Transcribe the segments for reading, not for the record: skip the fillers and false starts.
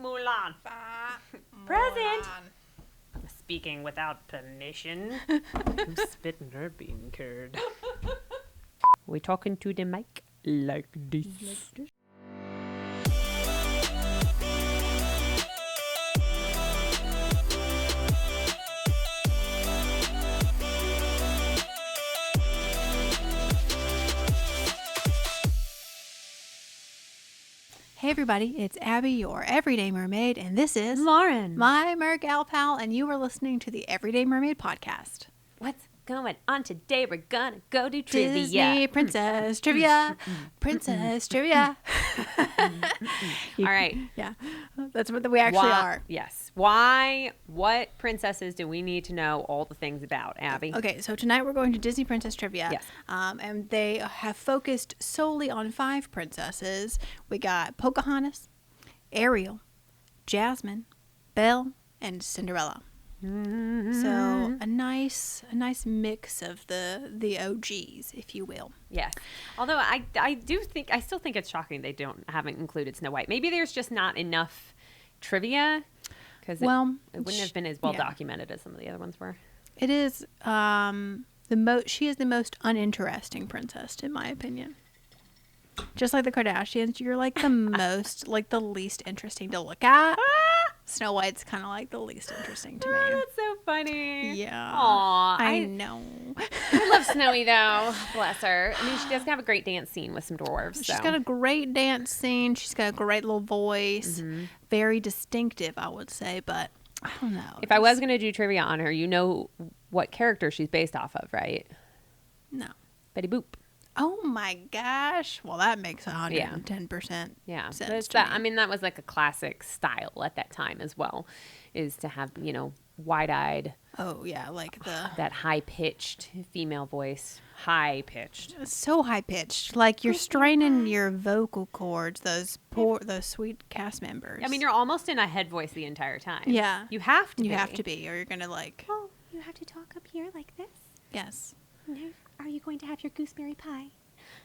Mulan. Present. Speaking without permission. I'm spitting her bean curd. We talking to the mic like this. Hey everybody, it's Abby, your Everyday Mermaid, and this is Lauren. my Mer Gal Pal, and you are listening to the Everyday Mermaid Podcast. What's going on today? We're gonna go do trivia. Disney Princess Trivia. Princess Trivia. All right. Yeah, that's what we actually are. Yes. Why? What princesses do we need to know all the things about, Abby? Okay, so tonight we're going to Disney Princess Trivia. Yes. And they have focused solely on 5 princesses. We got Pocahontas, Ariel, Jasmine, Belle, and Cinderella. So a nice mix of the OGs, if you will. Yes. Although I still think it's shocking they haven't included Snow White. Maybe there's just not enough trivia because it wouldn't have been as well documented as some of the other ones were. It is she is the most uninteresting princess in my opinion. Just like the Kardashians, you're like the least interesting to look at. Snow White's kind of like the least interesting to me. That's so funny. Yeah. Aw. I know. I love Snowy, though. Bless her. I mean, she does have a great dance scene with some dwarves. She's got a great dance scene. She's got a great little voice. Mm-hmm. Very distinctive, I would say, but I don't know. If I was going to do trivia on her, you know what character she's based off of, right? No. Betty Boop. Oh my gosh. Well, that makes 110% sense to me. I mean, that was like a classic style at that time as well, is to have, wide-eyed. Oh, yeah, like that high-pitched female voice. High-pitched. So high-pitched. Like you're straining your vocal cords, those sweet cast members. I mean, you're almost in a head voice the entire time. Yeah. You have to be. You have to be, or you're going to like... Oh, you have to talk up here like this? Yes. Are you going to have your gooseberry pie?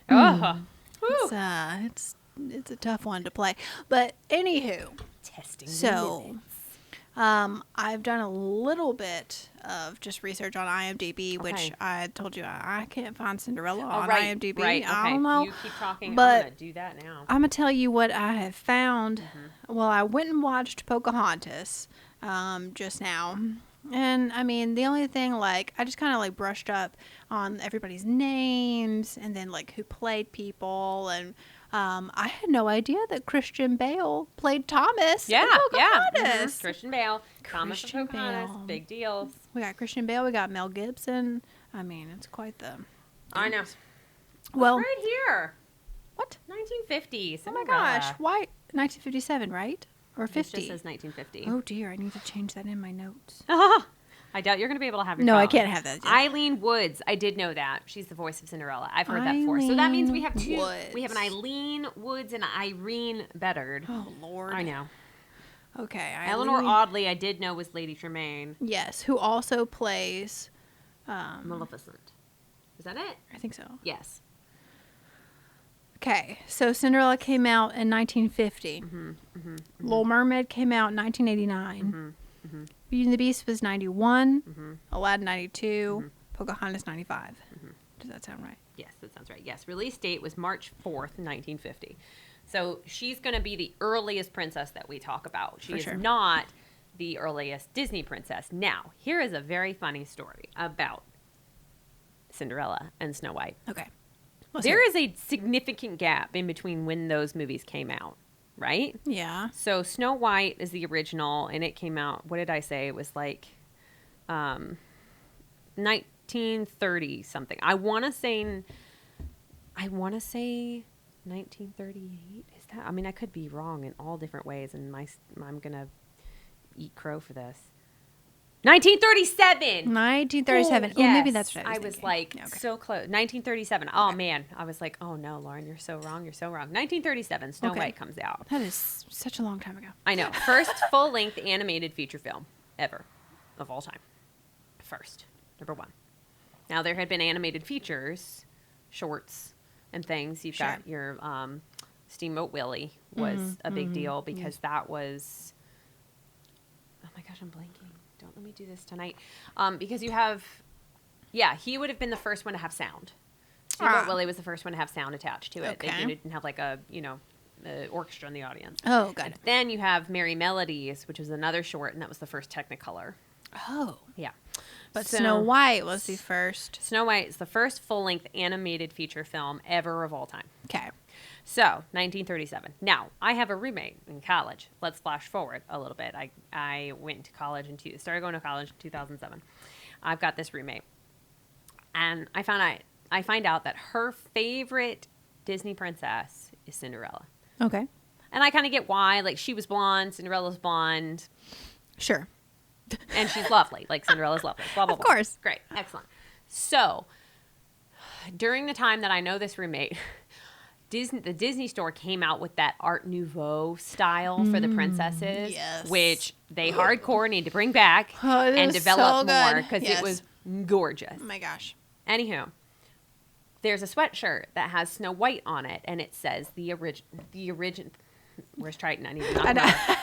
Oh, it's a tough one to play. But anywho, testing. So, I've done a little bit of just research on IMDb, which I told you I can't find Cinderella on IMDb. Right. I don't know. You keep talking. But I'm gonna do that now. I'm gonna tell you what I have found. Mm-hmm. Well, I went and watched Pocahontas just now. And, I mean, the only thing, I just kind of, brushed up on everybody's names and then, who played people. And I had no idea that Christian Bale played Thomas in Pocahontas. Mm-hmm. Christian Bale. Thomas and Pocahontas. Big deals. We got Christian Bale. We got Mel Gibson. I mean, it's quite the... I know. Well... right here. What? 1950. Oh, my gosh. Why? 1957, right? Or 50? It just says 1950. Oh, dear. I need to change that in my notes. I doubt you're going to be able to have your phone. I can't have that. Eileen Woods. I did know that. She's the voice of Cinderella. I've heard that before. So that means we have 2. Woods. We have an Eileen Woods and Irene Beddard. Oh, Lord. I know. Okay. Eleanor Audley, I did know was Lady Tremaine. Yes, who also plays... Maleficent. Is that it? I think so. Yes. Okay, so Cinderella came out in 1950. Little Mermaid came out in 1989. Beauty and the Beast was 91. Aladdin 92. Pocahontas 95. Does that sound right? Yes, that sounds right. Yes, release date was March 4th, 1950. So she's going to be the earliest princess that we talk about. She is not the earliest Disney princess. Now, here is a very funny story about Cinderella and Snow White. Okay. There is a significant gap in between when those movies came out, right? Yeah. So Snow White is the original, and it came out, what did I say? It was 1930 something. I want to say 1938. Is that? I mean, I could be wrong in all different ways, and I'm going to eat crow for this. 1937. 1937. Oh, yes. Maybe that's what I was thinking. So close. 1937. Oh, man. I was like, oh, no, Lauren, you're so wrong. You're so wrong. 1937, Snow White comes out. That is such a long time ago. I know. First full-length animated feature film ever of all time. First. Number 1. Now, there had been animated features, shorts, and things. You've got your Steamboat Willie was a big deal because that was, oh my gosh, I'm blanking. Don't let me do this tonight. Because you have, he would have been the first one to have sound. Steamboat Willie was the first one to have sound attached to it. Okay. They didn't have like a, orchestra in the audience. Oh, good. And then you have Merry Melodies, which was another short, and that was the first Technicolor. Oh. Yeah. But Snow White was the first. Snow White is the first full-length animated feature film ever of all time. Okay. So, 1937. Now, I have a roommate in college. Let's flash forward a little bit. I went to college started going to college in 2007. I've got this roommate. And I find out that her favorite Disney princess is Cinderella. Okay. And I kind of get why. Like, she was blonde, Cinderella's blonde. Sure. And she's lovely. Like, Cinderella's lovely. Blah, blah, blah. Of course. Great. Excellent. So, during the time that I know this roommate, the Disney store came out with that Art Nouveau style for the princesses, yes. which they hardcore need to bring back Oh, and develop so more good. because Yes. it was gorgeous. Oh my gosh. Anywho, there's a sweatshirt that has Snow White on it, and it says the origin. Where's Triton? I need to knock him out.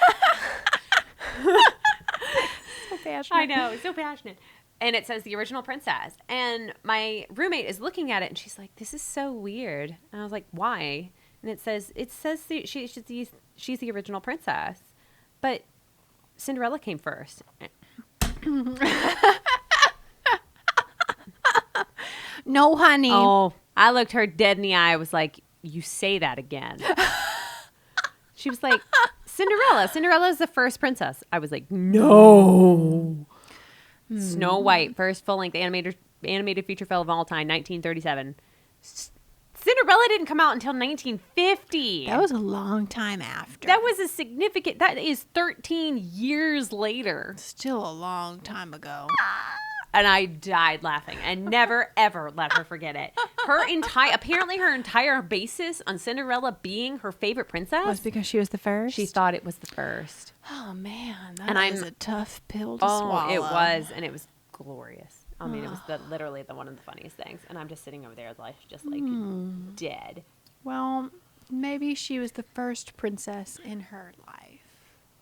So passionate. I know, so passionate. And it says the original princess. And my roommate is looking at it, and she's like, "This is so weird." And I was like, "Why?" And it says she's the original princess, but Cinderella came first. No, honey. Oh, I looked her dead in the eye. I was like, "You say that again." She was like, "Cinderella. Cinderella is the first princess." I was like, "No." Snow White, first full-length animated feature film of all time, 1937. Cinderella didn't come out until 1950. That was a long time after. That is 13 years later. Still a long time ago. And I died laughing and never, ever let her forget it. Apparently her entire basis on Cinderella being her favorite princess Was because she was the first? she thought it was the first. Oh, man. And That is a tough pill to Oh, swallow. it was, and it was glorious. I mean, it was literally one of the funniest things. And I'm just sitting over there, like, just like dead. Well, maybe she was the first princess in her life.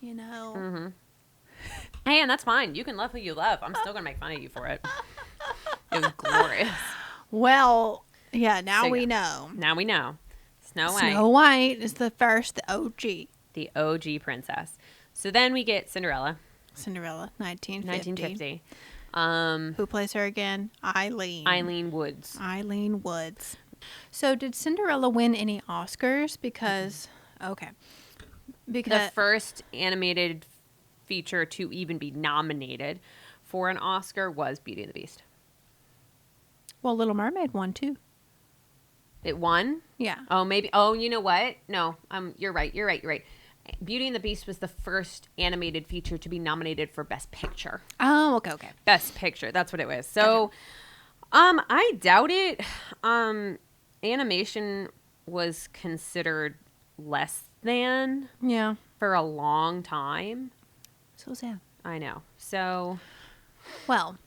You know? Mm-hmm. Hey, and that's fine. You can love who you love. I'm still going to make fun of you for it. It was glorious. Well, yeah, now So, we yeah. know. Now we know. Snow White, Snow White is the first, the OG. the OG princess. So then we get Cinderella, Cinderella, 1950. 1950. Who plays her again? Eileen. Eileen Woods. Eileen Woods. So did Cinderella win any Oscars? Because, okay. Because The first animated feature to even be nominated for an Oscar was Beauty and the Beast. well, Little Mermaid won too. It won? Yeah. Oh, maybe. Oh, you know what? No, you're right. Beauty and the Beast was the first animated feature to be nominated for Best Picture. Oh, okay. Best Picture. That's what it was. So, I doubt it. Animation was considered less than Yeah. for a long time. So sad. I know. So, Well,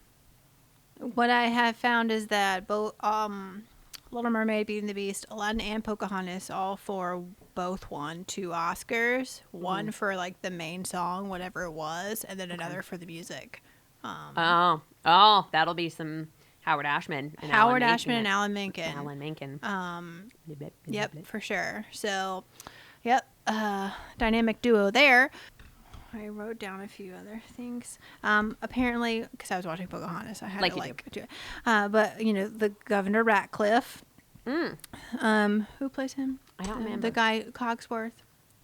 what I have found is that both Little Mermaid, Beauty and the Beast, Aladdin, and Pocahontas both won 2 Oscars. One for like the main song, whatever it was, and then another for the music. that'll be some Howard Ashman. And Howard Alan Ashman and Menken. Alan Menken. Alan Menken. Yep, for sure. So, yep, dynamic duo there. I wrote down a few other things. Apparently, because I was watching Pocahontas, I had Like to you do it. But the Governor Ratcliffe. Who plays him? I don't remember. The guy Cogsworth.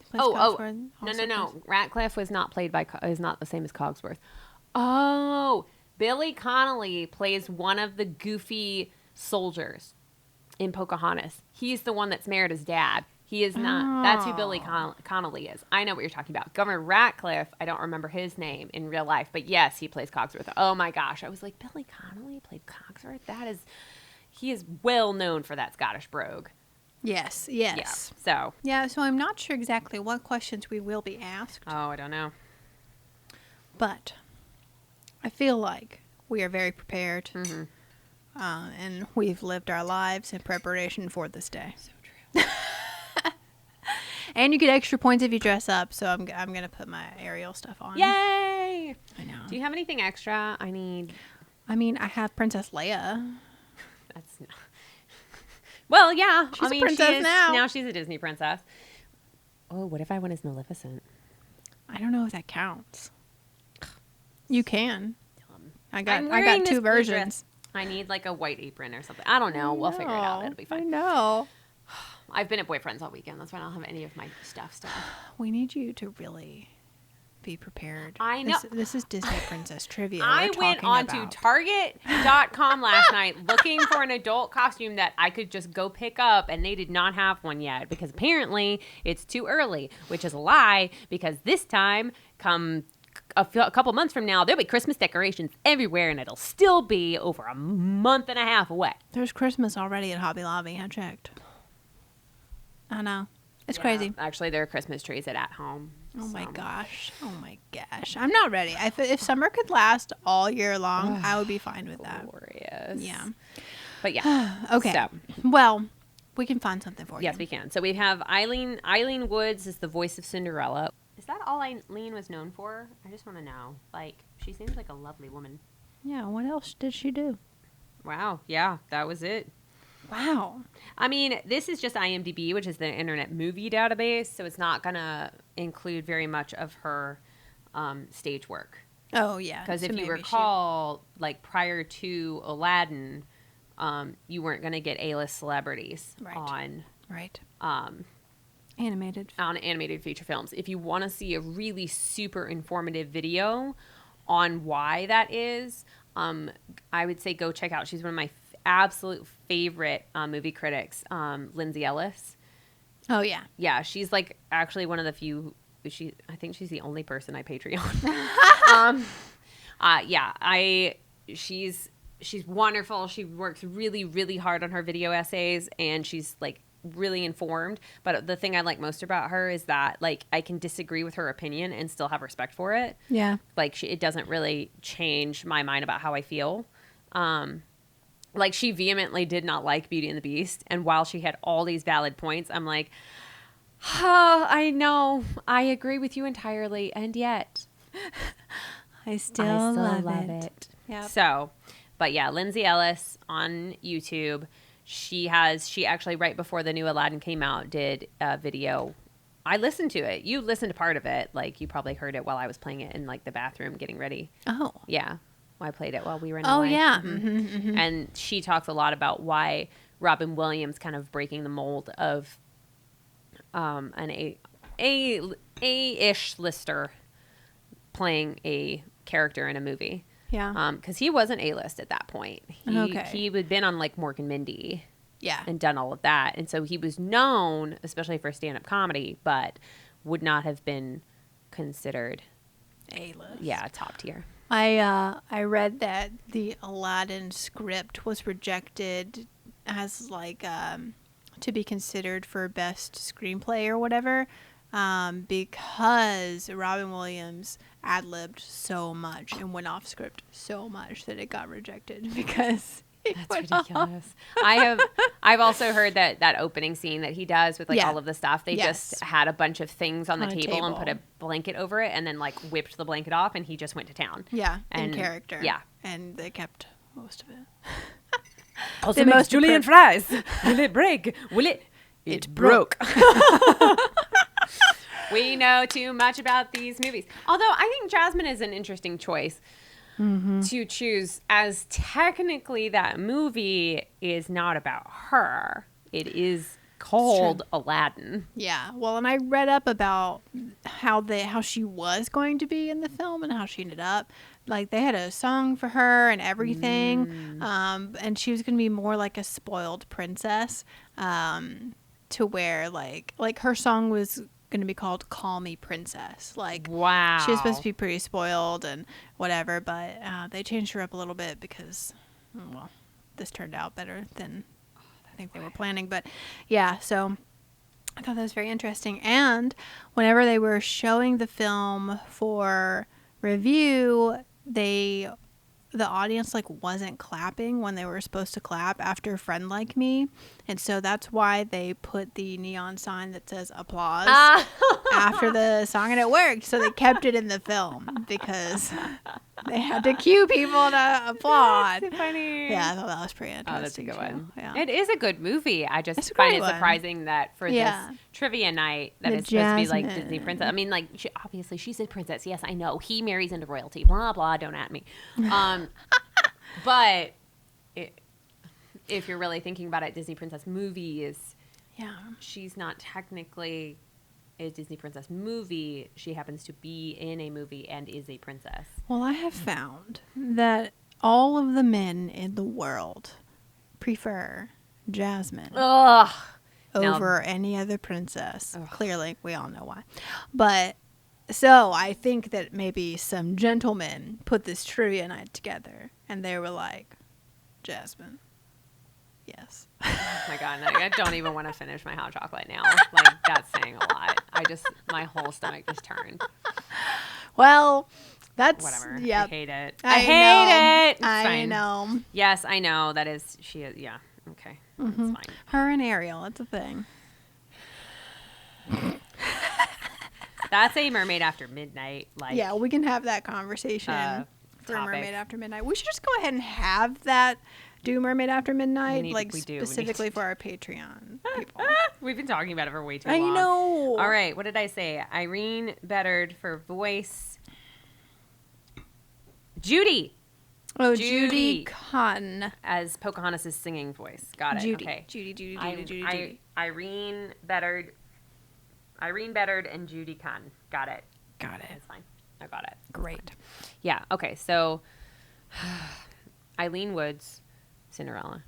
Plays Oh, Cogsworth, also no. plays- Ratcliffe was not played by, is not the same as Cogsworth. Oh, Billy Connolly plays one of the goofy soldiers in Pocahontas. He's the one that's Merida's dad. He is not. That's who Billy Connolly is. I know what you're talking about. Governor Ratcliffe, I don't remember his name in real life, but yes, he plays Cogsworth. Oh my gosh. I was like, Billy Connolly played Cogsworth? He is well known for that Scottish brogue. Yes. Yeah. So. Yeah, so I'm not sure exactly what questions we will be asked, Oh, I don't know. but I feel like we are very prepared. Mm-hmm. And we've lived our lives in preparation for this day. So true. And you get extra points if you dress up. So I'm gonna put my Ariel stuff on. Yay! I know. Do you have anything extra? I have Princess Leia. That's not... Well, yeah. She's a princess now. Now she's a Disney princess. Oh, what if I went as Maleficent? I don't know if that counts. You can. I got wearing 2 versions. I need like a white apron or something. I don't know. We'll figure it out. It'll be fine. I know. I've been at boyfriend's all weekend. That's why I don't have any of my stuff still. We need you to really be prepared. I know. This is Disney Princess Trivia. I went on to Target.com last night looking for an adult costume that I could just go pick up, and they did not have one yet because apparently it's too early, which is a lie because this time, come a couple months from now, there'll be Christmas decorations everywhere, and it'll still be over a month and a half away. There's Christmas already at Hobby Lobby. I checked. I know. It's crazy. Actually, there are Christmas trees at home. Oh my gosh. I'm not ready. If summer could last all year long, I would be fine with that. Glorious. Yeah. But yeah. Okay. So. Well, we can find something for you. Yes, we can. So we have Eileen. Eileen Woods is the voice of Cinderella. Is that all Eileen was known for? I just want to know. Like, she seems like a lovely woman. Yeah. What else did she do? Wow. Yeah, that was it. Wow. I mean, this is just IMDb, which is the Internet Movie Database, so it's not going to include very much of her stage work. Oh, yeah. Because if you recall, like prior to Aladdin, you weren't going to get A-list celebrities on animated feature films. If you want to see a really super informative video on why that is, I would say go check out. She's one of my absolute favorite movie critics, Lindsay Ellis. Oh yeah, yeah. She's like actually one of the few. I think she's the only person I Patreon. She's wonderful. She works really, really hard on her video essays, and she's like really informed. But the thing I like most about her is that like I can disagree with her opinion and still have respect for it. Yeah, like it doesn't really change my mind about how I feel. Like, she vehemently did not like Beauty and the Beast. And while she had all these valid points, I'm like, oh, I know. I agree with you entirely. And yet, I still love it. Yep. So, but yeah, Lindsay Ellis on YouTube. She actually, right before the new Aladdin came out, did a video. I listened to it. You listened to part of it. Like, you probably heard it while I was playing it in, like, the bathroom getting ready. Oh. Yeah. I played it while we were in LA. Oh, yeah. Mm-hmm. Mm-hmm. And she talks a lot about why Robin Williams kind of breaking the mold of an A-ish lister playing a character in a movie. Yeah. Because he wasn't A-list at that point. He had been on, like, Mork and Mindy. Yeah. And done all of that. And so he was known, especially for stand-up comedy, but would not have been considered A-list. Yeah, top tier. I read that the Aladdin script was rejected as like to be considered for best screenplay or whatever because Robin Williams ad-libbed so much and went off script so much that it got rejected because that's ridiculous. I've also heard that opening scene that he does with like all of the stuff. They just had a bunch of things on the table and put a blanket over it and then like whipped the blanket off and he just went to town. Yeah, in character. Yeah, and they kept most of it. Also, makes julienne fries. Will it break? Will it? It broke. We know too much about these movies. Although I think Jasmine is an interesting choice. Mm-hmm. To choose, as technically that movie is not about her. It is called Aladdin. Yeah. Well, and I read up about how she was going to be in the film and how she ended up. Like, they had a song for her and everything. And she was going to be more like a spoiled princess, to where like her song was going to be called Call Me Princess. Like, wow, she was supposed to be pretty spoiled and whatever, but they changed her up a little bit because, well, this turned out better than I think they were planning. But yeah, so I thought that was very interesting. And whenever they were showing the film for review, they the audience like wasn't clapping when they were supposed to clap after Friend Like Me, and so that's why they put the neon sign that says applause after the song, and it worked. So they kept it in the film because they had to cue people to applaud. That's funny. Yeah, I thought that was pretty interesting. Oh, that's a good one. Yeah. It is a good movie. I just find it surprising that for this trivia night that it's supposed to be like Disney princess. I mean, like obviously she's a princess. Yes, I know. He marries into royalty. Blah blah. Don't at me. But if you're really thinking about it, Disney princess movies. Yeah. She's not technically a Disney princess movie. She happens to be in a movie and is a princess. Well, I have found that all of the men in the world prefer Jasmine over any other princess. Ugh. Clearly, we all know why. But so I think that maybe some gentlemen put this trivia night together and they were like, Jasmine. Yes. Oh my God. I don't even want to finish my hot chocolate now. Like, that's saying a lot. My whole stomach just turned. Well, that's whatever. Yep. I hate it. I hate it. It's I fine. know. Yes, I know. That is, she is, yeah. Okay. Mm-hmm. That's fine. Her and Ariel. That's a thing. That's a Mermaid After Midnight. Like, yeah, we can have that conversation for Mermaid After Midnight. We should just go ahead and have that. Do Mermaid After Midnight, specifically for our Patreon people. We've been talking about it for way too long. I know. All right, what did I say? Irene Beddard for voice. Judy. Oh, Judy Cotton. As Pocahontas' singing voice. Got it. Judy. Okay. Judy. Irene Beddard and Judy Cotton. Got it. That's fine. I got it. Great. Yeah, okay, so Eileen Woods, Cinderella.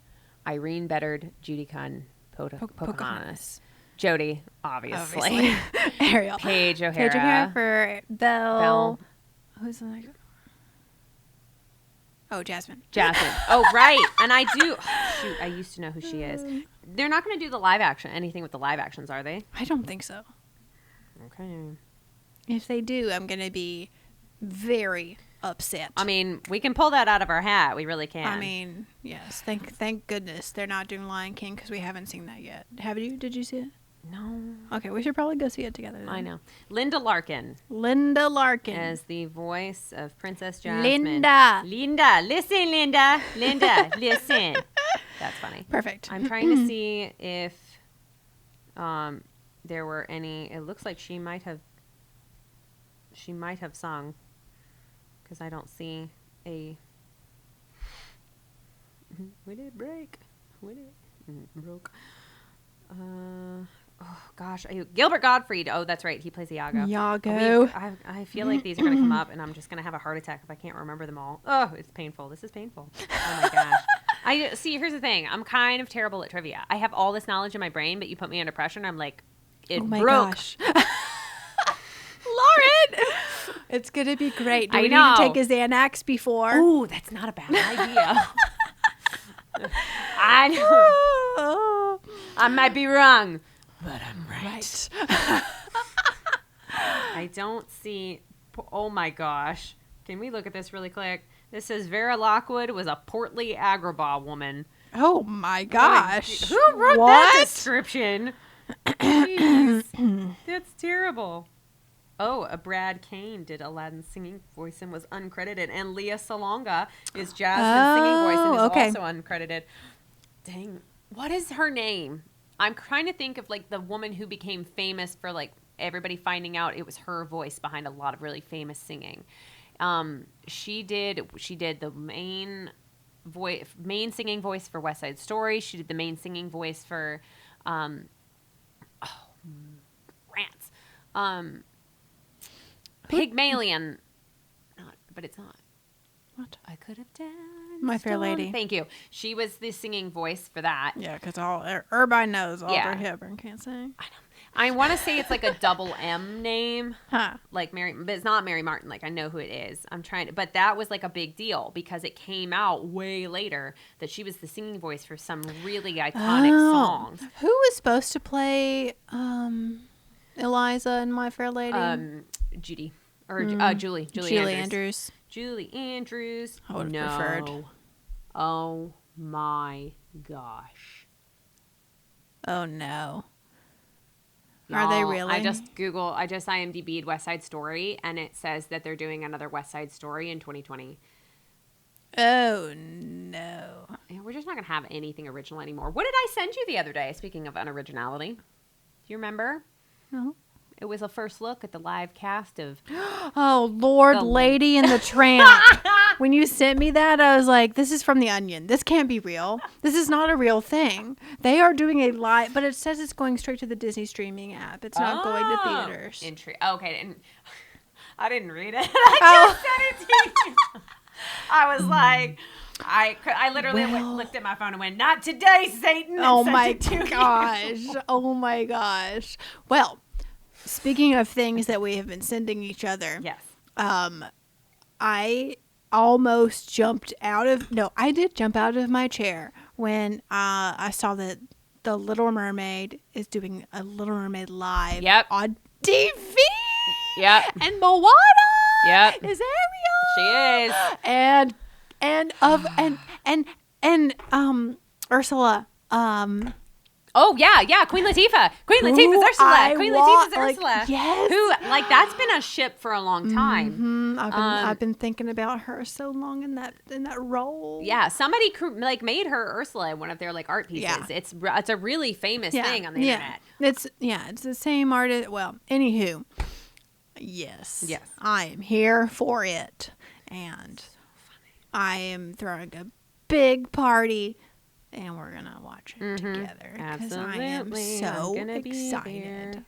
Irene Beddard, Judy Cotton, Pocahontas. Jodie, obviously. Ariel. Paige O'Hara. For Belle. Who's the next? Oh, Jasmine. Oh, right. And I do. Shoot, I used to know who she is. They're not going to do the live action, anything with the live actions, are they? I don't think so. Okay. If they do, I'm going to be very upset. I mean, we can pull that out of our hat. We really can. I mean, yes. Thank goodness they're not doing Lion King because we haven't seen that yet. Have you? Did you see it? No. Okay, we should probably go see it together then. I know. Linda Larkin. As the voice of Princess Jasmine. Linda. Listen, Linda. Listen. That's funny. Perfect. I'm trying to see if there were any. It looks like she might have sung, because I don't see a. Would it break? Broke. Oh gosh, Gilbert Gottfried. Oh, that's right. He plays Iago. I feel like these are going to come up, and I'm just going to have a heart attack if I can't remember them all. Oh, it's painful. This is painful. Oh my gosh. Here's the thing. I'm kind of terrible at trivia. I have all this knowledge in my brain, but you put me under pressure, and I'm like, it broke. Gosh. Lauren, it's going to be great. Do we need to take a Xanax before? Oh, that's not a bad idea. I know. I might be wrong, but I'm right. I don't see. Oh my gosh. Can we look at this really quick? This says Vera Lockwood was a portly Agrabah woman. Oh my gosh. Who wrote that description? Jeez. That's terrible. Oh, a Brad Kane did Aladdin's singing voice and was uncredited. And Leah Salonga is Jasmine's singing voice and is also uncredited. Dang. What is her name? I'm trying to think of like the woman who became famous for like everybody finding out it was her voice behind a lot of really famous singing. She did the main singing voice for West Side Story. She did the main singing voice for Rants. Pygmalion. But it's not. What? I could have danced. My Fair Lady. Thank you. She was the singing voice for that. Yeah, because everybody knows Audrey Hepburn can't sing. I know. I want to say it's like a double M name. Huh. Like Mary, but it's not Mary Martin. Like I know who it is. But that was like a big deal because it came out way later that she was the singing voice for some really iconic songs. Who was supposed to play Eliza in My Fair Lady? Judy. Or Julie Andrews. Julie Andrews. I would have preferred. Oh my gosh. Oh no. Y'all, Are they really? I just IMDb'd West Side Story, and it says that they're doing another West Side Story in 2020. Oh no. Yeah, we're just not going to have anything original anymore. What did I send you the other day, speaking of unoriginality? Do you remember? No. It was a first look at the live cast of... Oh, Lord, Lady and the Tramp. When you sent me that, I was like, this is from The Onion. This can't be real. This is not a real thing. They are doing a live... But it says it's going straight to the Disney streaming app. It's not going to theaters. Okay. And I didn't read it. I just sent it to you. I was like... I literally looked at my phone and went, not today, Satan. Oh, my gosh. Oh, my gosh. Well... Speaking of things that we have been sending each other. Yes. I almost jumped out of... No, I did jump out of my chair when I saw that the Little Mermaid is doing a Little Mermaid live on TV. Yep. And Moana is Ariel. She is. And Ursula. Oh, yeah. Queen Latifah's Ursula. Queen Latifah's Ursula. Yes. Who, that's been a ship for a long time. Mm-hmm. I've been thinking about her so long in that role. Yeah. Somebody, made her Ursula in one of their, art pieces. Yeah. It's a really famous thing on the internet. It's the same artist. Well, anywho. Yes. I am here for it. And so I am throwing a big party. And we're going to watch it together. Because I am so excited.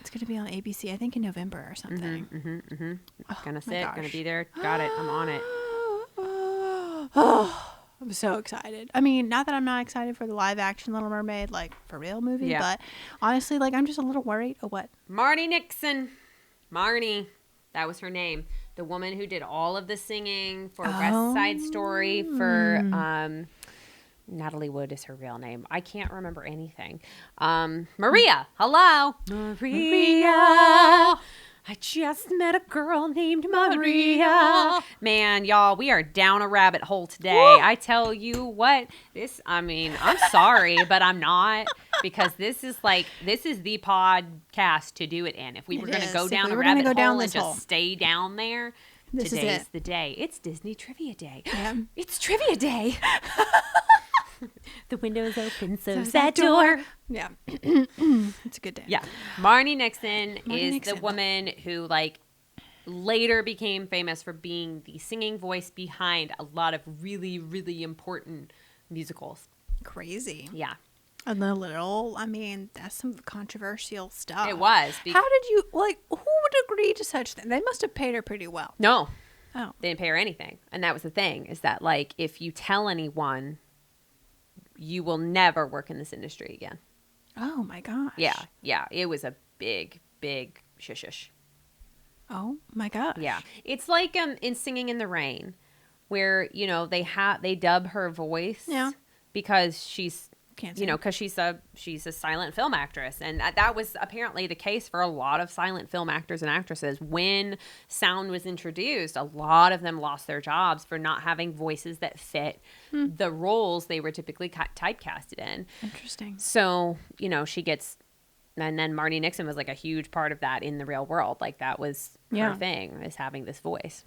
It's going to be on ABC, I think in November or something. Gonna be there. Got it. I'm on it. I'm so excited. I mean, not that I'm not excited for the live action Little Mermaid, for real movie. But honestly, I'm just a little worried. Oh, what? Marni Nixon. Marni. That was her name. The woman who did all of the singing for West Side Story for... Natalie Wood is her real name. I can't remember anything. Maria. Hello. Maria. I just met a girl named Maria. Man, y'all, we are down a rabbit hole today. Woo! I tell you what, I'm sorry, but I'm not, because this is the podcast to do it in. If we were going to go down a rabbit hole and just stay down there, today's the day. It's Disney Trivia Day. Yeah. It's Trivia Day. The window is open, so's that door. Yeah. It's a good day. Yeah. Marni Nixon is the woman who, later became famous for being the singing voice behind a lot of really, really important musicals. Crazy. Yeah. And that's some controversial stuff. It was. How did you, who would agree to such things? They must have paid her pretty well. No. Oh. They didn't pay her anything. And that was the thing, is that, if you tell anyone... you will never work in this industry again. Oh, my gosh. Yeah. It was a big, big shush. Oh, my gosh. Yeah. It's like in Singing in the Rain, where, they dub her voice because she's, because she's a silent film actress. And that was apparently the case for a lot of silent film actors and actresses. When sound was introduced, a lot of them lost their jobs for not having voices that fit the roles they were typically typecasted in. Interesting. So, she gets, and then Marni Nixon was a huge part of that in the real world. That was her thing, is having this voice.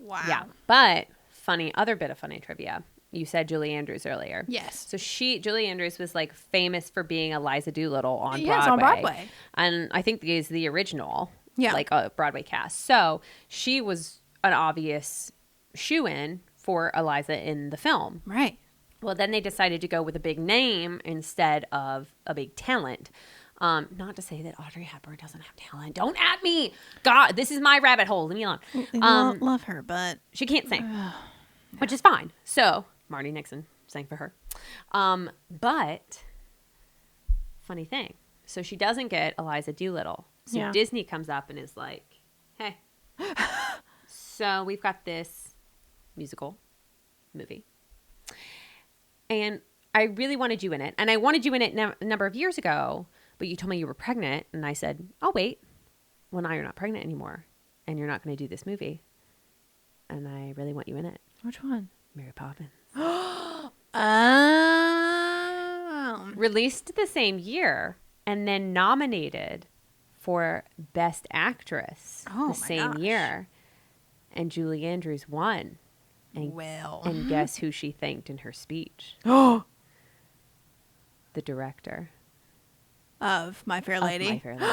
Wow. Yeah. But other bit of funny trivia. You said Julie Andrews earlier. Yes. So Julie Andrews was famous for being Eliza Doolittle on Broadway. Yes, on Broadway. And I think is the original, a Broadway cast. So she was an obvious shoo-in for Eliza in the film. Right. Well, then they decided to go with a big name instead of a big talent. Not to say that Audrey Hepburn doesn't have talent. Don't at me. God, this is my rabbit hole. Leave me alone. Love her, but she can't sing, which is fine. So Marni Nixon sang for her. But funny thing. So she doesn't get Eliza Doolittle. So Disney comes up and is like, hey, so we've got this musical movie. And I really wanted you in it. And I wanted you in it a number of years ago, but you told me you were pregnant. And I said, I'll wait. Well, now you're not pregnant anymore. and you're not going to do this movie. And I really want you in it. Which one? Mary Poppins. Oh. Released the same year and then nominated for Best Actress the same year. And Julie Andrews won. And guess who she thanked in her speech? The director. Of My Fair Lady? My Fair Lady.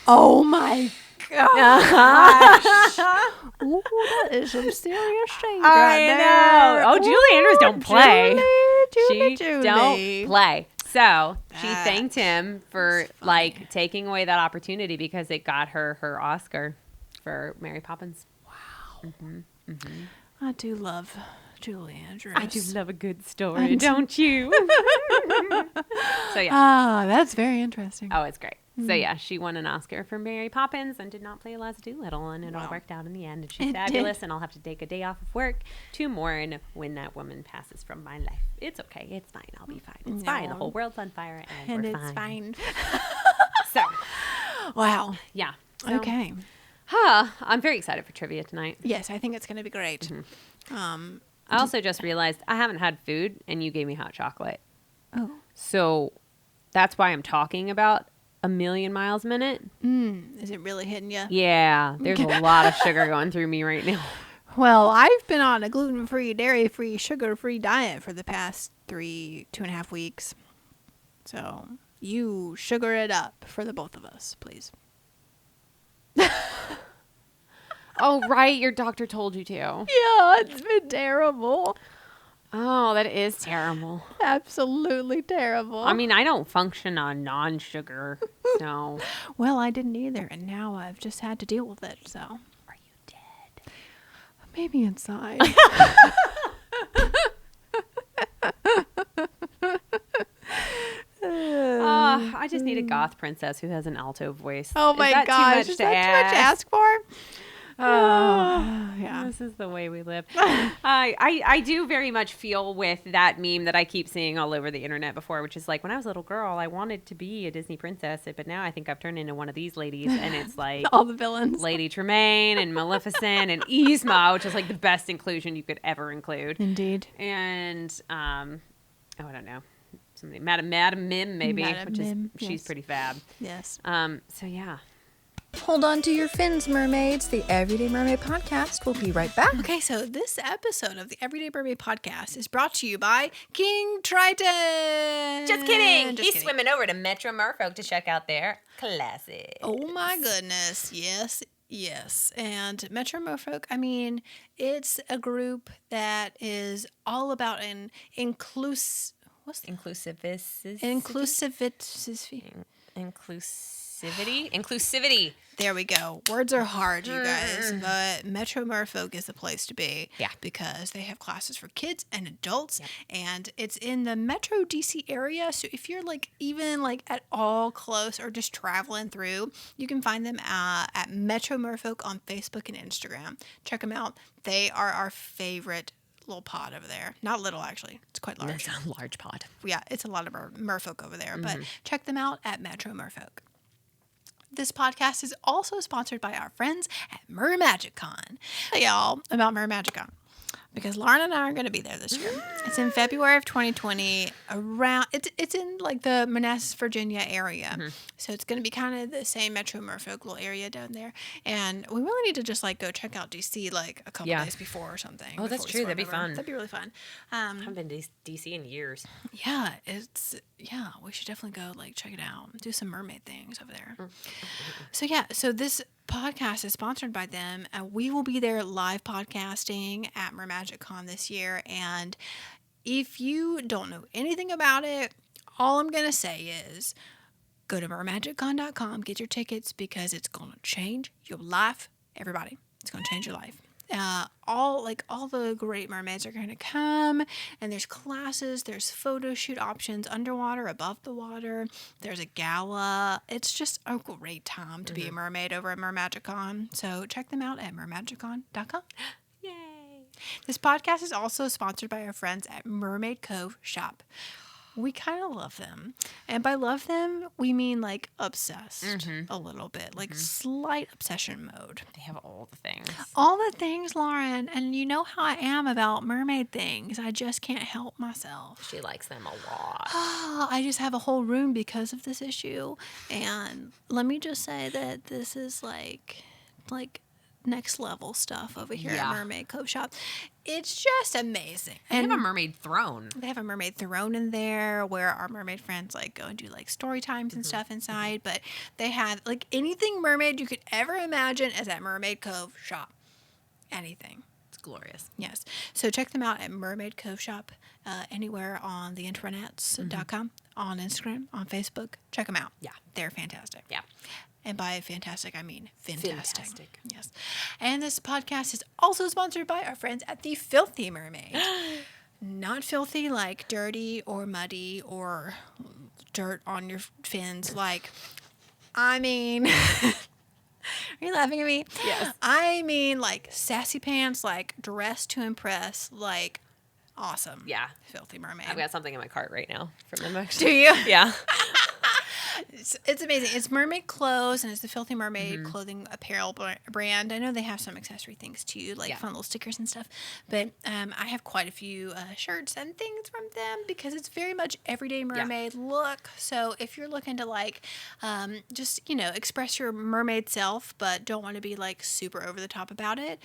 Oh my gosh. Ooh, that is some serious shade right there. I know. Oh, Julie Andrews don't play. Julie. She don't play. So she thanked him for like taking away that opportunity because it got her Oscar for Mary Poppins. Wow. I do love Julie Andrews. I do love a good story, don't you? So yeah. Ah, that's very interesting. Oh, it's great. So yeah, she won an Oscar for Mary Poppins and did not play Eliza Doolittle, and it all worked out in the end. And she's fabulous, and I'll have to take a day off of work to mourn when that woman passes from my life. It's okay. It's fine. I'll be fine. It's fine. The whole world's on fire, and we're it's fine. So, wow. Yeah. So, okay. I'm very excited for trivia tonight. Yes, I think it's going to be great. I also just realized I haven't had food, and you gave me hot chocolate. Oh. So that's why I'm talking about a million miles a minute. Is it really hitting you? Yeah. There's a lot of sugar going through me right now. Well, I've been on a gluten-free, dairy-free, sugar-free diet for the past 2.5 weeks. So you sugar it up for the both of us, please. Oh, right. Your doctor told you to. Yeah, it's been terrible. Oh, that is terrible. Absolutely terrible. I mean, I don't function on non-sugar, so. Well, I didn't either, and now I've just had to deal with it, so. Are you dead? Maybe inside. I just need a goth princess who has an alto voice. Oh my gosh, is that too much to ask for? Oh, yeah. This is the way we live. I do very much feel with that meme that I keep seeing all over the internet before, which is like, when I was a little girl, I wanted to be a Disney princess, but now I think I've turned into one of these ladies, and it's like all the villains. Lady Tremaine and Maleficent and Yzma, which is like the best inclusion you could ever include. Indeed. And I don't know. Somebody, Madam Mim, maybe, she's pretty fab. Yes. So yeah. Hold on to your fins, mermaids. The Everyday Mermaid Podcast will be right back. Okay, so this episode of the Everyday Mermaid Podcast is brought to you by King Triton. Just kidding. He's swimming over to Metro Merfolk to check out their classics. Oh my goodness. Yes. And Metro Merfolk, I mean, it's a group that is all about an inclusivity. There we go. Words are hard, you guys, but Metro Merfolk is the place to be. Yeah. Because they have classes for kids and adults, and it's in the Metro DC area. So if you're like even like at all close or just traveling through, you can find them at Metro Merfolk on Facebook and Instagram. Check them out. They are our favorite little pod over there. Not little, actually. It's quite large. That's a large pod. Yeah, it's a lot of merfolk over there, but check them out at Metro Merfolk. This podcast is also sponsored by our friends at MerMagicCon. Hey, y'all, about MerMagicCon. Because Lauren and I are going to be there this year. It's in February of 2020. It's in like the Manassas, Virginia area. So it's going to be kind of the same Metro Merfolk little area down there. And we really need to just like go check out DC like a couple days before or something. Oh, that's true. That'd be fun. That'd be really fun. I haven't been to DC in years. Yeah, we should definitely go like check it out. Do some mermaid things over there. So this podcast is sponsored by them. We will be there live podcasting at MerMagicCon this year. And if you don't know anything about it, all I'm going to say is go to mermagiccon.com, get your tickets, because it's going to change your life. Everybody, it's going to change your life. All the great mermaids are going to come, and there's classes, there's photo shoot options, underwater, above the water, there's a gala. It's just a great time to be a mermaid over at MerMagicCon. So check them out at mermagiccon.com. Yay! This podcast is also sponsored by our friends at Mermaid Cove Shop. we kind of love them. And by love them, we mean like obsessed a little bit, like slight obsession mode. They have all the things. All the things, Lauren. And you know how I am about mermaid things. I just can't help myself. She likes them a lot. I just have a whole room because of this issue. And let me just say that this is like next level stuff over here at Mermaid Cove Shop. It's just amazing. They have a mermaid throne. They have a mermaid throne in there where our mermaid friends like go and do like story times and stuff inside. But they have like anything mermaid you could ever imagine is at Mermaid Cove Shop. Anything. It's glorious. Yes. So check them out at Mermaid Cove Shop anywhere on the internets.com, on Instagram, on Facebook. Check them out. Yeah. They're fantastic. Yeah. And by fantastic, I mean fantastic. Fantastic. Yes. And this podcast is also sponsored by our friends at the Filthy Mermaid. Not filthy like dirty or muddy or dirt on your fins. Like, I mean, are you laughing at me? Yes. I mean, like sassy pants, like dressed to impress, like awesome. Yeah. Filthy Mermaid. I've got something in my cart right now from them. Do you? Yeah. It's amazing. It's mermaid clothes, and it's the Filthy Mermaid clothing apparel brand. I know they have some accessory things too, like fun little stickers and stuff. But I have quite a few shirts and things from them because it's very much everyday mermaid look. So if you're looking to like just express your mermaid self, but don't want to be like super over the top about it,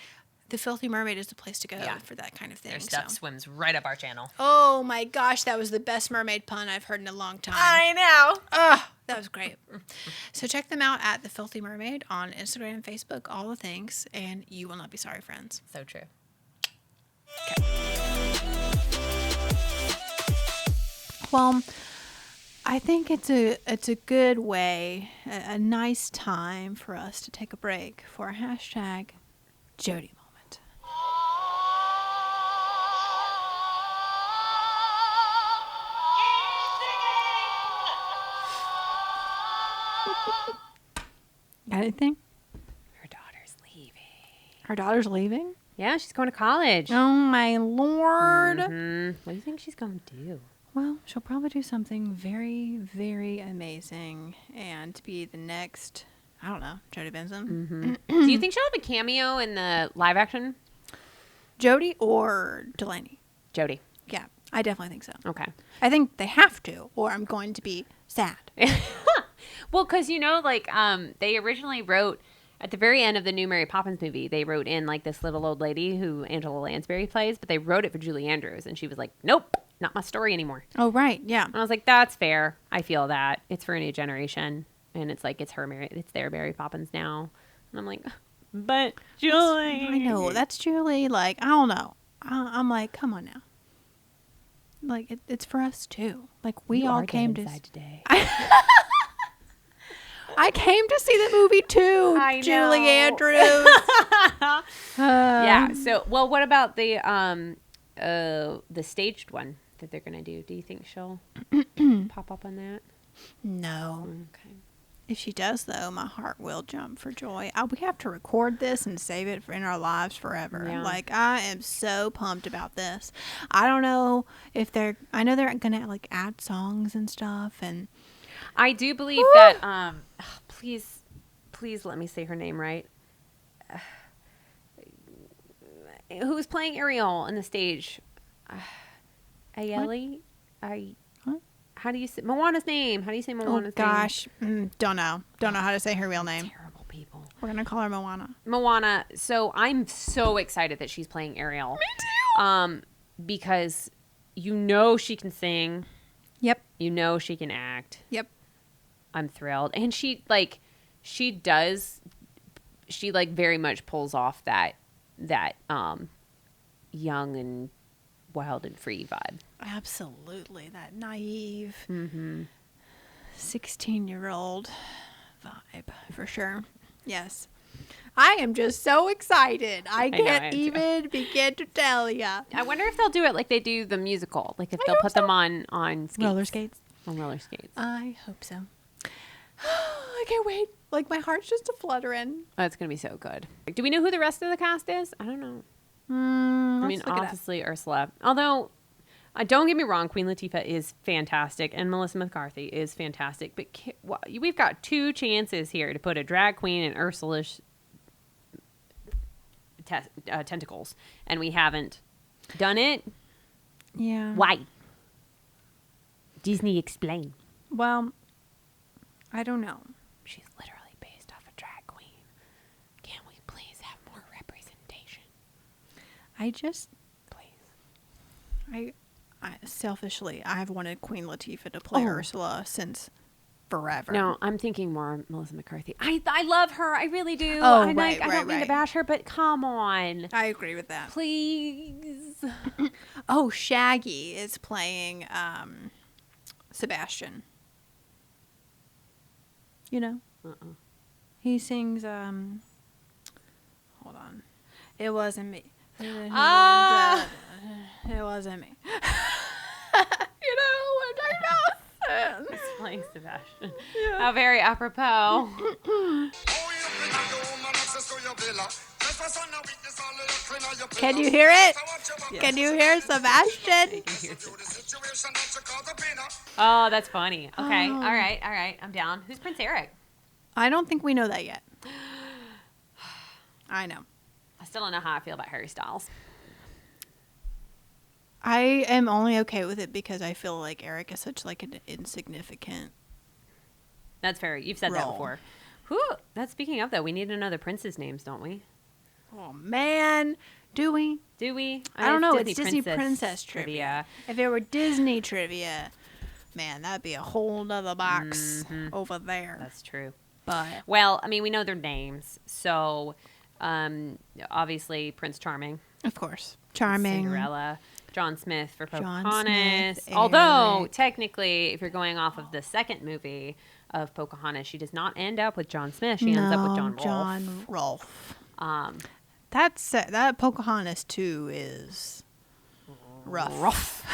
the Filthy Mermaid is the place to go for that kind of thing. Their stuff swims right up our channel. Oh my gosh, that was the best mermaid pun I've heard in a long time. I know. Oh, that was great. So check them out at the Filthy Mermaid on Instagram and Facebook, all the things, and you will not be sorry, friends. So true. Okay. Well, I think it's a good way, a nice time for us to take a break for a hashtag Jody moment. Got anything? Her daughter's leaving. Her daughter's leaving? Yeah, she's going to college. Oh, my Lord. Mm-hmm. What do you think she's going to do? Well, she'll probably do something very, very amazing and to be the next, I don't know, Jodie Benson. Do you think she'll have a cameo in the live action? Jodie or Delaney? Jodie. Yeah, I definitely think so. Okay. I think they have to, or I'm going to be sad. Well, because, they originally wrote, at the very end of the new Mary Poppins movie, they wrote in, like, this little old lady who Angela Lansbury plays, but they wrote it for Julie Andrews, and she was like, nope, not my story anymore. Oh, right, yeah. And I was like, that's fair. I feel that. It's for a new generation, and it's like, it's their Mary Poppins now. And I'm like, but Julie. I know, that's Julie, like, I don't know. I'm like, come on now. Like, it's for us, too. Like, we all came to... today. I came to see the movie too, I know. Julie Andrews. Yeah. So, well, what about the staged one that they're gonna do? Do you think she'll pop up on that? No. Okay. If she does, though, my heart will jump for joy. We have to record this and save it in our lives forever. Yeah. Like, I am so pumped about this. I don't know if I know they're gonna like add songs and stuff, and I do believe that. Please let me say her name right. Who's playing Ariel on the stage? Ayeli? What? How do you say Moana's name? How do you say Moana's name? oh gosh, don't know how to say her real name. Terrible people. We're gonna call her Moana. Moana. So I'm so excited that she's playing Ariel. Me too. Because she can sing. Yep. She can act. Yep. I'm thrilled. And she very much pulls off that young and wild and free vibe. Absolutely. That naive 16-year-old vibe for sure. Yes. I am just so excited. I can't even begin to tell ya. I wonder if they'll do it like they do the musical. Like if they'll put them on skates. Roller skates. On roller skates. I hope so. I can't wait. Like, my heart's just a fluttering. Oh, it's going to be so good. Do we know who the rest of the cast is? I don't know. I I mean, obviously Ursula. Although, Don't get me wrong, Queen Latifah is fantastic, and Melissa McCarthy is fantastic. But we've got 2 chances here to put a drag queen in Ursula's tentacles, and we haven't done it. Yeah. Why? Disney, explain. Well, I don't know. She's literally based off a drag queen. Can we please have more representation? I selfishly, I've wanted Queen Latifah to play Ursula since forever. No, I'm thinking more Melissa McCarthy. I love her. I really do. Oh, I right, don't mean to bash her, but come on. I agree with that. Please. Oh, Shaggy is playing Sebastian. You know? He sings, hold on. It wasn't me. Ah! It wasn't me. You know what I'm talking about? He's playing Sebastian. Yeah. How very apropos. Can you hear it? Yes. Can you hear Sebastian? Oh, that's funny. Okay. All right. I'm down. Who's Prince Eric? I don't think we know that yet. I know. I still don't know how I feel about Harry Styles. I am only okay with it because I feel like Eric is such like an insignificant. That's fair. You've said that before. Whew. That's speaking of though. We need to know the princes' names, don't we? Oh man, do we? Do we? I don't know. It's Disney princess trivia. If it were Disney trivia, man, that'd be a whole nother box over there. That's true. But well, I mean, we know their names, so obviously Prince Charming, of course, Charming, Cinderella. John Smith for John Pocahontas. Smith, Although, Eric. technically, if you're going off of the second movie of Pocahontas, she does not end up with John Smith. She ends up with John Rolfe. That Pocahontas 2 is rough.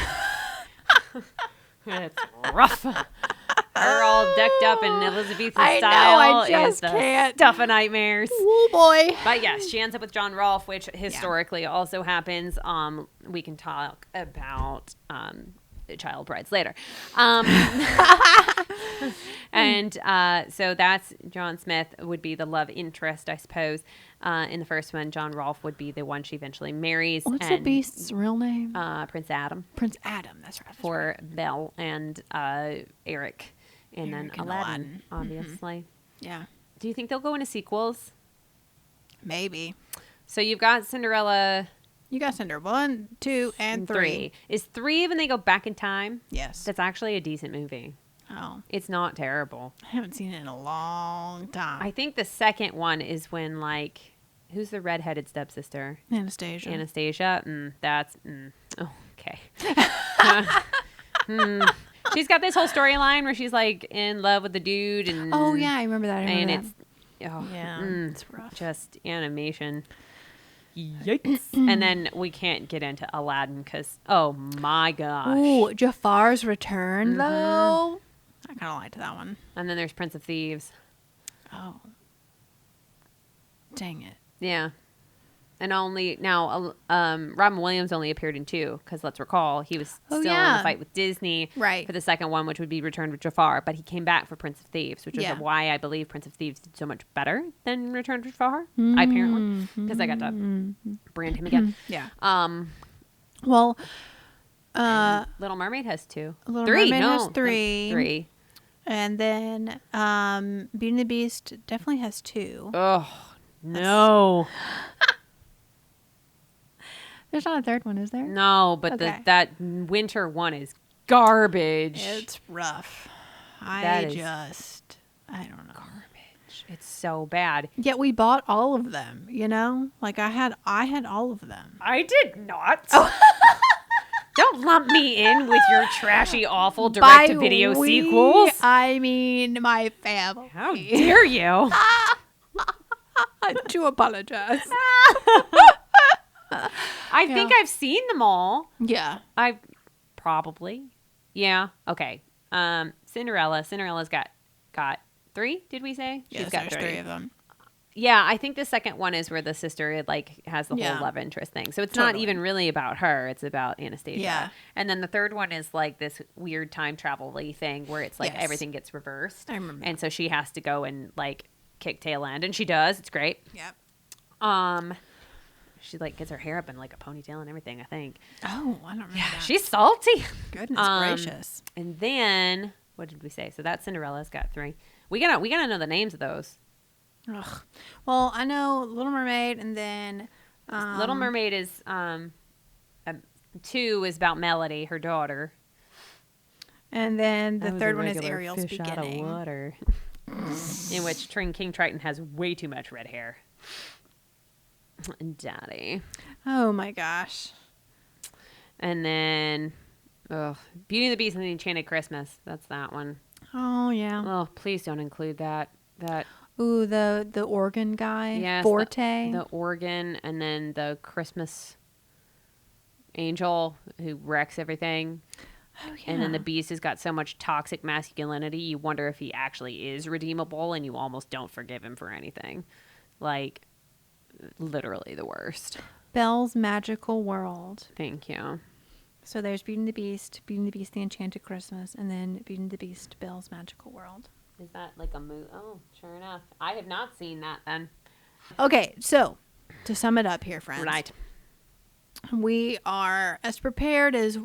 It's rough. Her all decked up in Elizabethan I style know, I just is the can't. stuff of nightmares. Oh boy. But yes, she ends up with John Rolfe, which historically also happens. We can talk about child brides later. And so that's John Smith would be the love interest, I suppose. In the first one, John Rolfe would be the one she eventually marries. What's the beast's real name? Prince Adam. Prince Adam, that's right. For Belle and Eric. And Eric then and Aladdin, obviously. Yeah. Do you think they'll go into sequels? Maybe. So you've got Cinderella. You got Cinderella 1, 2, and 3. Is 3 when they go back in time? Yes. That's actually a decent movie. Oh. It's not terrible. I haven't seen it in a long time. I think the second one is when, like, who's the redheaded stepsister? Anastasia. Okay. She's got this whole storyline where she's, like, in love with the dude. And oh, yeah, I remember that. It's rough. Just animation. Yikes. And then we can't get into Aladdin because, oh, my gosh. Ooh, Jafar's Return, though. I kind of liked that one. And then there's Prince of Thieves. Oh. Dang it. Yeah. And Robin Williams only appeared in 2 because let's recall he was still in the fight with Disney for the second one, which would be Return with Jafar, but he came back for Prince of Thieves, which is why I believe Prince of Thieves did so much better than Return with Jafar, apparently, because I got to brand him again. Yeah. Well, Little Mermaid has 2. Mermaid has 3. 3. And then Beauty and the Beast definitely has 2. Oh, no. There's not a third one, is there? No, but that winter one is garbage. It's rough. I don't know. Garbage. It's so bad. Yet we bought all of them, you know? Like I had all of them. I did not. Don't lump me in with your trashy, awful direct-to-video sequels. I mean my family. How dare you? I do apologize. I think I've seen them all. Yeah. I probably. Yeah. Okay. Cinderella's got 3, did we say? Yes, She's got there's 3 of them. Yeah, I think the second one is where the sister like has the whole love interest thing. So it's not even really about her. It's about Anastasia. Yeah. And then the third one is like this weird time travel-y thing where it's like everything gets reversed. I remember. And so she has to go and like kick tail end, and she does. It's great. Yep. She like gets her hair up in like a ponytail and everything, I think. Oh, I don't remember that. She's salty. Goodness gracious. And then what did we say? So that's Cinderella's got 3. We gotta know the names of those. Ugh. Well, I know Little Mermaid, and then Little Mermaid is 2 is about Melody, her daughter, and then the That was third a one is regular Ariel's fish out of beginning. water. In which King Triton has way too much red hair. Daddy. Oh my gosh. And then Beauty and the Beast and the Enchanted Christmas. That's that one. Oh yeah. Oh, please don't include that. Ooh, the organ guy. Yes, Forte. the organ, and then the Christmas angel who wrecks everything. Oh yeah. And then the Beast has got so much toxic masculinity, you wonder if he actually is redeemable, and you almost don't forgive him for anything. Like, literally the worst. Belle's Magical World. Thank you. So there's Beauty and the Beast, the Enchanted Christmas, and then Beauty and the Beast, Belle's Magical World. Is that like a movie? Oh, sure enough. I have not seen that then. Okay, so to sum it up here, friends. Right. We are as prepared as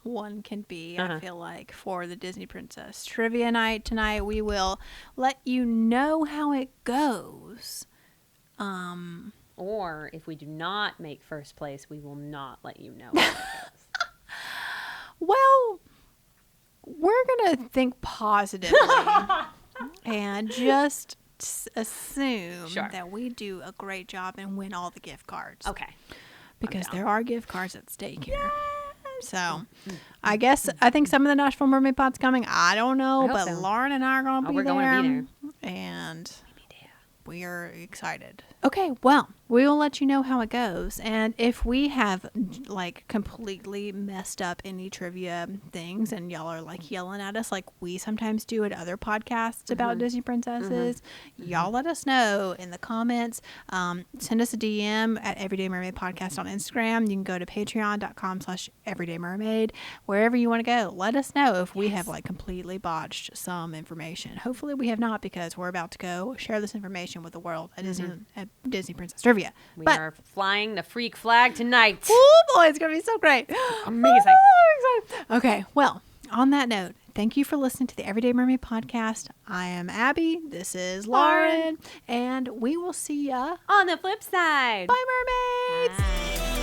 one can be, I feel like, for the Disney Princess Trivia Night tonight. We will let you know how it goes. Or if we do not make first place, we will not let you know how it goes. Well, we're going to think positively and just assume that we do a great job and win all the gift cards. Okay. Because there are gift cards at stake here. So, I think some of the Nashville Mermaid Pod's coming. I don't know, but so. Lauren and I are going to be we're there. going to be there. And we are excited. Okay, well, we will let you know how it goes. And if we have, like, completely messed up any trivia things and y'all are, like, yelling at us like we sometimes do at other podcasts about Disney princesses, y'all let us know in the comments. Send us a DM at Everyday Mermaid Podcast on Instagram. You can go to patreon.com/everydaymermaid. Wherever you want to go, let us know if we have, like, completely botched some information. Hopefully we have not, because we're about to go share this information with the world at Disney Princess Trivia. We are flying the freak flag tonight. Oh boy, it's going to be so great. Amazing. Okay, well, on that note, thank you for listening to the Everyday Mermaid Podcast. I am Abby. This is Lauren. And we will see ya On the flip side. Bye, mermaids. Bye.